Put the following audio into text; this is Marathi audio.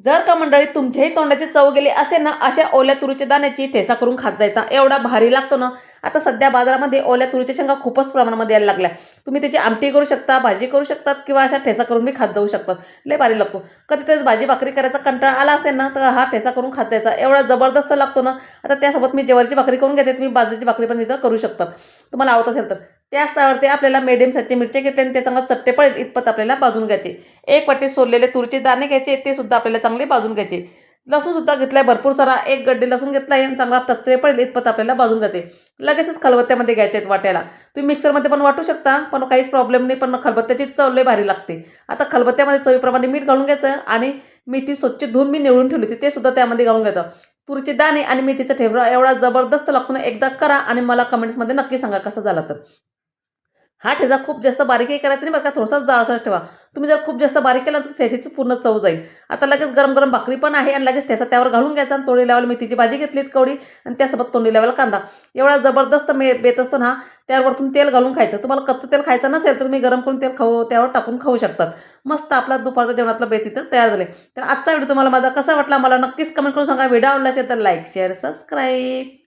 जर का मंडळी तुमच्याही तोंडाची चव गेली असेल ना, अशा ओल्या तुरीच्या दाण्याची ठेचा करून खात जायचा. एवढा भारी लागतो ना. आता सध्या बाजारामध्ये ओल्या तुरीच्या शेंगा खूपच प्रमाणामध्ये यायला लागल्या. तुम्ही त्याची आमटी करू शकता, भाजी करू शकतात किंवा अशा ठेचा करून मी खात जाऊ शकतात. लय भारी लागतो. कधीतरी भाजी भाकरी करायचा कंटाळा आला असेल ना, तर हा ठेचा करून खात जायचा. एवढा जबरदस्त लागतो ना. आता त्यासोबत मी ज्वारीची भाकरी करून घेते. तुम्ही बाजरीची भाकरी पण इथं करू शकतात. तुम्हाला आवडत असेल तर. त्याच तव्यावरती आपल्याला मीडियम साईजचे मिरच्या घेतले आणि ते चांगलं चट्टे पडेल इतपत आपल्याला भाजून घ्यायचे. एक वाटी सोललेले तुरीचे दाणे घ्यायचे, ते सुद्धा आपल्याला चांगले भाजून घ्यायचे. लसूण सुद्धा घेतलाय भरपूर सारा, एक गड्डे लसूण घेतलाय आणि चांगला टचरे पडेल इतपत आपल्याला भाजून घ्यायचे. लगेचच खलबत्त्यामध्ये घ्यायचे आहेत वाटायला. तुम्ही मिक्सरमध्ये पण वाटू शकता, पण काहीच प्रॉब्लेम नाही. पण खलबत्त्याची चव लय भारी लागते. आता खलबत्त्यामध्ये चवीप्रमाणे मीठ घालून घ्यायचं आणि मेथी स्वच्छ धुवून मी निवडून ठेवली होती, ते सुद्धा त्यामध्ये घालून घ्यायचं. तुरीचे दाणे आणि मेथीचा ठेबरा एवढा जबरदस्त लागतो ना, एकदा करा आणि मला कमेंट्समध्ये नक्की सांगा कसा झाला तर. हा ठेचा खूप जास्त बारीकही करायचा नाही बरं का, थोडासा जाडसरच ठेवा. तुम्ही जर खूप जास्त बारीक केला तर ठेच्याची पूर्ण चव जाईल. आता लगेच गरम-गरम भाकरी पण आहे आणि लगेच ठेचा त्यावर घालून घ्यायचा आणि तोंडी लावायला मेथीची भाजी घेतलीत कवडी आणि त्यासोबत तोंडी लावायला कांदा. एवढा जबरदस्त बेत असतो ना, त्यावरतून तेल घालून खायचं. तुम्हाला कच्चं तेल खायचं नसेल तर तुम्ही गरम करून तेल त्यावर टाकून खाऊ शकतात. मस्त आपला दुपारच्या जेवणातला बेत इथं तयार झाले. तर आजचा व्हिडिओ तुम्हाला माझा कसा वाटला मला नक्कीच कमेंट करून सांगा. व्हिडिओ आवडला असेल तर लाईक, शेअर, सबस्क्राईब.